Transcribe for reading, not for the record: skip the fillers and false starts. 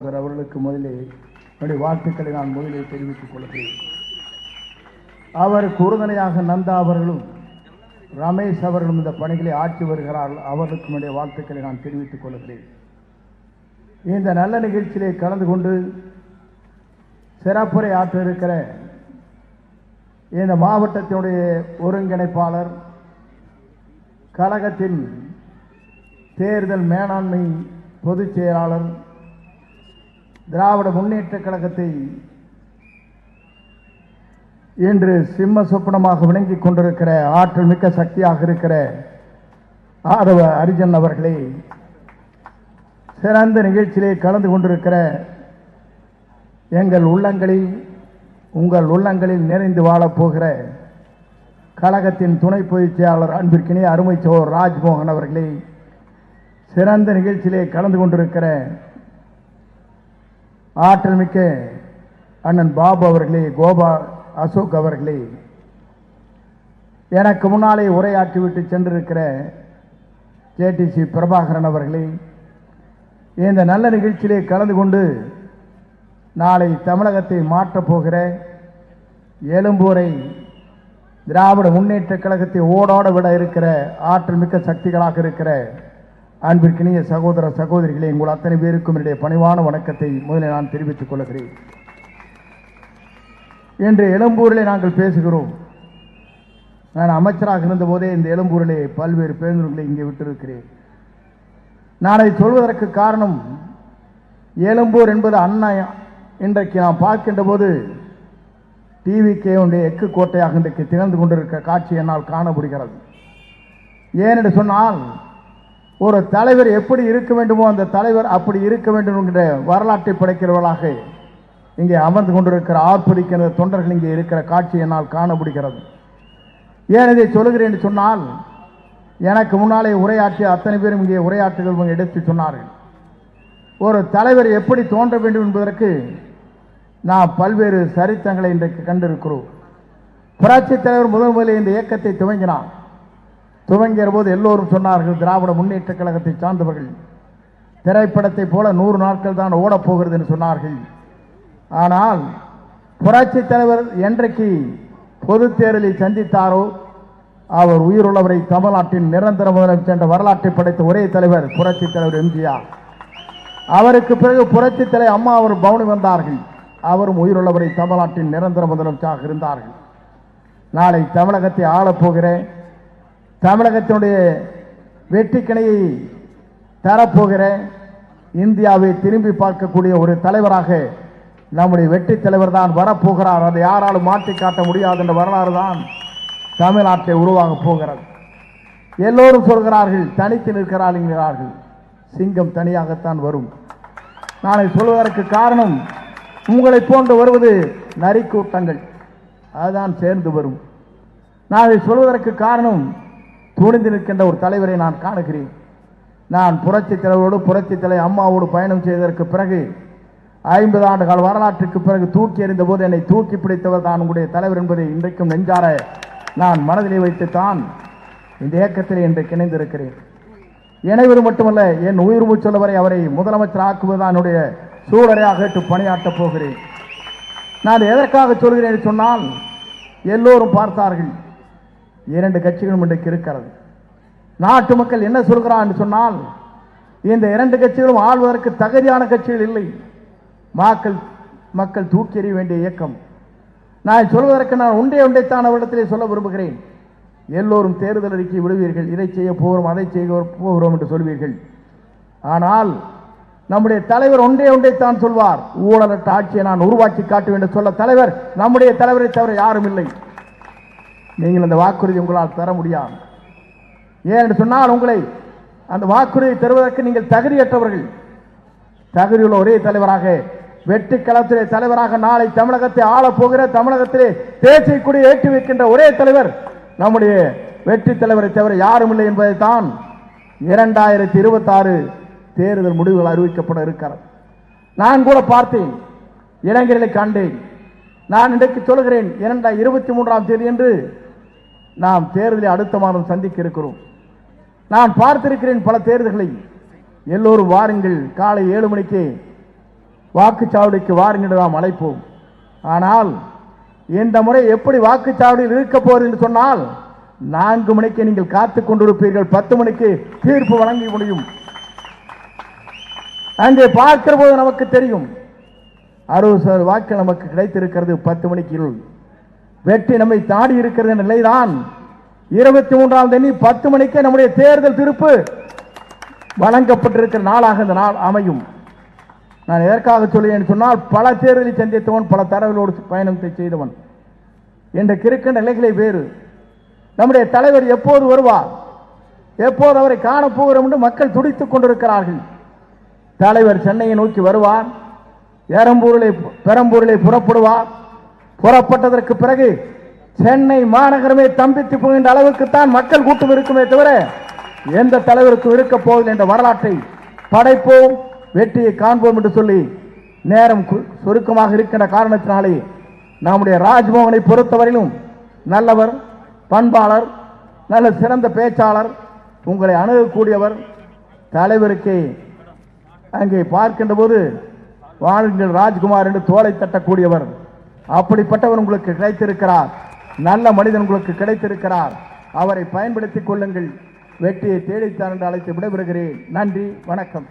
அவர்களுக்கு முதலே என்னுடைய வாழ்த்துக்களை நான் முதலே தெரிவித்துக் கொள்கிறேன். அவருக்கு உறுதுணையாக நந்தா அவர்களும் ரமேஷ் அவர்களும் இந்த பணிகளை ஆற்றி வருகிறார்கள். அவர்களுக்கு என்னுடைய வாழ்த்துக்களை நான் தெரிவித்துக் கொள்கிறேன். இந்த நல்ல நிகழ்ச்சியிலே கலந்து கொண்டு சிறப்புரை ஆற்ற இருக்கிற இந்த மாவட்டத்தினுடைய ஒருங்கிணைப்பாளர், கழகத்தின் தேர்தல் மேலாண்மை பொதுச் செயலாளர், திராவிட முன்னேற்ற கழகத்தை இன்று சிம்ம சொப்பனமாக விளங்கிக் கொண்டிருக்கிற ஆற்றல் மிக்க சக்தியாக இருக்கிற ஆதவ அரிஜன் அவர்களே, சிறந்த நிகழ்ச்சியிலே கலந்து கொண்டிருக்கிற எங்கள் உள்ளங்களில் உங்கள் உள்ளங்களில் நிறைந்து வாழப்போகிற கழகத்தின் துணை பொதுச் செயலாளர் அன்பிற்கினிய அருமை சகோதரர் ராஜ்மோகன் அவர்களே, சிறந்த நிகழ்ச்சியிலே கலந்து கொண்டிருக்கிற ஆற்றல் மிக்க அண்ணன் பாபு அவர்களே, கோபா அசோக் அவர்களே, எனக்கு முன்னாலே உரையாற்றிவிட்டு சென்றிருக்கிற ஜேடிசி பிரபாகரன் அவர்களே, இந்த நல்ல நிகழ்ச்சியிலே கலந்து கொண்டு நாளை தமிழகத்தை மாற்றப் போகிற எழும்பூரை திராவிட முன்னேற்ற கழகத்தை ஓடோட விட இருக்கிற ஆற்றல் மிக்க சக்திகளாக இருக்கிற அன்பிற்கினிய சகோதர சகோதரிகளே, உங்கள் அத்தனை பேருக்கும் என்னுடைய பணிவான வணக்கத்தை முதலில் நான் தெரிவித்துக் கொள்கிறேன். இன்று எழும்பூரிலே நாங்கள் பேசுகிறோம். நான் அமைச்சராக இருந்தபோதே இந்த எழும்பூரிலே பல்வேறு பேருந்துகளை இங்கே விட்டிருக்கிறேன். நான் அதை சொல்வதற்கு காரணம், எழும்பூர் என்பது அண்ணா இன்றைக்கு நாம் பார்க்கின்ற போது டிவிகேவுடைய எக்கு கோட்டையாக இன்றைக்கு திகழ்ந்து கொண்டிருக்கிற காட்சி என்னால் காண முடிகிறது. ஏனென்று சொன்னால், ஒரு தலைவர் எப்படி இருக்க வேண்டுமோ அந்த தலைவர் அப்படி இருக்க வேண்டும் என்கிற வரலாற்றை படைக்கிறவர்களாக இங்கே அமர்ந்து கொண்டிருக்கிற ஆர்ப்பரிக்கிற தொண்டர்கள் இங்கே இருக்கிற காட்சி என்னால் காண முடிகிறது. ஏன் இதை சொல்லுகிறேன் என்று சொன்னால், எனக்கு முன்னாலே உரையாற்றிய அத்தனை பேரும் இங்கே உரையாற்றுகள் எடுத்து சொன்னார்கள். ஒரு தலைவர் எப்படி தோன்ற வேண்டும் என்பதற்கு நாம் பல்வேறு சரித்திரங்களை இன்றைக்கு கண்டிருக்கிறோம். புரட்சித் தலைவர் முதலில் இந்த இயக்கத்தை துவங்கினார். துவங்கிய போது எல்லோரும் சொன்னார்கள், திராவிட முன்னேற்ற கழகத்தை சார்ந்தவர்கள் திரைப்படத்தை போல 100 நாட்கள் தான் ஓடப்போகிறது என்று சொன்னார்கள். ஆனால் புரட்சி தலைவர் என்றைக்கு பொது தேர்தலை சந்தித்தாரோ அவர் உயிருள்ளவரை தமிழ்நாட்டின் நிரந்தர முதலமைச்சர் என்ற வரலாற்றை படைத்த ஒரே தலைவர் புரட்சி தலைவர் எம்ஜிஆர். அவருக்கு பிறகு புரட்சி தலைவர் அம்மா அவர் பவுனி வந்தார்கள். அவரும் உயிருள்ளவரை தமிழ்நாட்டின் நிரந்தர முதலமைச்சராக இருந்தார்கள். நாளை தமிழகத்தை ஆளப்போகிற, தமிழகத்தினுடைய வெற்றி கிணையை தரப்போகிற, இந்தியாவை திரும்பி பார்க்கக்கூடிய ஒரு தலைவராக நம்முடைய வெற்றி தலைவர் தான் வரப்போகிறார். அதை யாராலும் மாற்றி காட்ட முடியாது என்ற வரலாறு தான் தமிழ்நாட்டை உருவாக போகிறது. எல்லோரும் சொல்கிறார்கள், தனித்து நிற்கிறார்கள், சிங்கம் தனியாகத்தான் வரும். நான் சொல்வதற்கு காரணம், உங்களை போன்று வருவது நரி கூட்டங்கள், அதுதான் சேர்ந்து வரும். நான் இதை சொல்வதற்கு காரணம், துணிந்து நிற்கின்ற ஒரு தலைவரை நான் காணுகிறேன். நான் புரட்சி தலைவரோடு புரட்சி தலைவர் அம்மாவோடு பயணம் செய்ததற்கு பிறகு 50 ஆண்டு கால வரலாற்றுக்கு பிறகு தூக்கி எறிந்த போது என்னை தூக்கி பிடித்தவர் தான் உங்களுடைய தலைவர் என்பதை இன்றைக்கும் நெஞ்சார நான் மனதிலே வைத்துத்தான் இந்த இயக்கத்தில் இன்றைக்கு இணைந்திருக்கிறேன். இணைவது மட்டுமல்ல, என் உயிர் மூச்சொல்ல வரை அவரை முதலமைச்சர் ஆக்குவதுதான் என்னுடைய சூழலையாக கேட்டு பணியாற்றப் போகிறேன். நான் எதற்காக சொல்கிறேன் என்று சொன்னால், எல்லோரும் பார்த்தார்கள், 2 கட்சிகளும் இன்றைக்கு இருக்கிறது. நாட்டு மக்கள் என்ன சொல்கிறார் என்று சொன்னால், இந்த 2 கட்சிகளும் ஆள்வதற்கு தகுதியான கட்சிகள் இல்லை, மக்கள் தூக்கி எறிய வேண்டிய இயக்கம். நான் சொல்வதற்கு நான் ஒன்றைத்தான் அவரிடத்திலே சொல்ல விரும்புகிறேன். எல்லோரும் தேர்தல் அறிக்கை விடுவீர்கள், இதை செய்ய போகிறோம் அதை செய்ய போகிறோம் என்று சொல்வீர்கள். ஆனால் நம்முடைய தலைவர் ஒன்றைத்தான் சொல்வார், ஊழலற்ற ஆட்சியை நான் உருவாக்கி காட்டுவேன் என்று சொல்ல தலைவர் நம்முடைய தலைவரை தவிர யாரும் இல்லை. நீங்கள் அந்த வாக்குறுதி உங்களால் தர முடியாது. ஏனென்று சொன்னால், உங்களை அந்த வாக்குறுதியை தருவதற்கு நீங்கள் தகுதியற்றவர்கள். தகுதியுள்ள ஒரே தலைவராக, வெற்றி களத்திலே தலைவராக நாளை தமிழகத்தை ஆளப்போகிற, தமிழகத்திலே தேசிய கொடி ஏற்றி வைக்கின்ற ஒரே தலைவர் நம்முடைய வெற்றி தலைவரை தவிர யாரும் இல்லை என்பதைத்தான் 2026 தேர்தல் முடிவுகள் அறிவிக்கப்பட இருக்கிறது. நான் கூட பார்த்தேன், இளைஞர்களை கண்டேன். நான் இன்றைக்கு சொல்கிறேன், 2023ஆம் தேதி என்று நாம் தேர்தலை அடுத்த மாதம் சந்திக்க இருக்கிறோம். நான் பார்த்திருக்கிறேன் பல தேர்தல்களை. எல்லோரும் வாருங்கள், காலை 7 மணிக்கு வாக்குச்சாவடிக்கு வாருங்கள் நாம் அழைப்போம். ஆனால் இந்த முறை எப்படி வாக்குச்சாவடியில் இருக்க போகிறது என்று சொன்னால் 4 மணிக்கு நீங்கள் காத்துக் கொண்டிருப்பீர்கள், 10 மணிக்கு தீர்ப்பு வழங்க முடியும். அங்கே பார்க்கிற போது நமக்கு தெரியும் 60% வாக்கு நமக்கு கிடைத்திருக்கிறது. 10 மணிக்கு வெற்றி நம்மை தாடி இருக்கிறது என்ற நிலைதான் 23ஆம் தேதி 10 மணிக்கே நம்முடைய தேர்தல் தீர்ப்பு வழங்கப்பட்டிருக்கிற நாளாக இந்த நாள் அமையும். நான் எதற்காக சொல்லுவேன் சொன்னால், பல தேர்தலை சந்தித்தவன், பல தரவுகளோடு பயணத்தை செய்தவன் என்ற கிறுக்கின்ற நிலைகளை வேறு. நம்முடைய தலைவர் எப்போது வருவார், எப்போது அவரை காணப்போகிறோம் என்று மக்கள் துடித்துக் கொண்டிருக்கிறார்கள். தலைவர் சென்னையை நோக்கி வருவார், பெரம்பூரிலே புறப்படுவார். புறப்பட்டதற்கு பிறகு சென்னை மாநகரமே தம்பித்து போகின்ற அளவுக்குத்தான் மக்கள் கூட்டம் இருக்குமே தவிர எந்த தலைவருக்கும் இருக்க போவதில்லை என்ற வரலாற்றை படைப்போம், வெற்றியை காண்போம் என்று சொல்லி, நேரம் சுருக்கமாக இருக்கின்ற காரணத்தினாலே நம்முடைய ராஜ்மோகனை பொறுத்தவரையிலும் நல்லவர், பண்பாளர், நல்ல சிறந்த பேச்சாளர், உங்களை அணுகக்கூடியவர், தலைவருக்கு அங்கே பார்க்கின்ற போது வாழுங்கள் ராஜ்குமார் என்று தோளை தட்டக்கூடியவர். அப்படிப்பட்டவர் உங்களுக்கு கிடைத்திருக்கிறார், நல்ல மனிதன் உங்களுக்கு கிடைத்திருக்கிறார். அவரை பயன்படுத்திக் கொள்ளுங்கள். வெற்றியை தேடித்தான் என்று அழைத்து விடைபெறுகிறேன். நன்றி, வணக்கம்.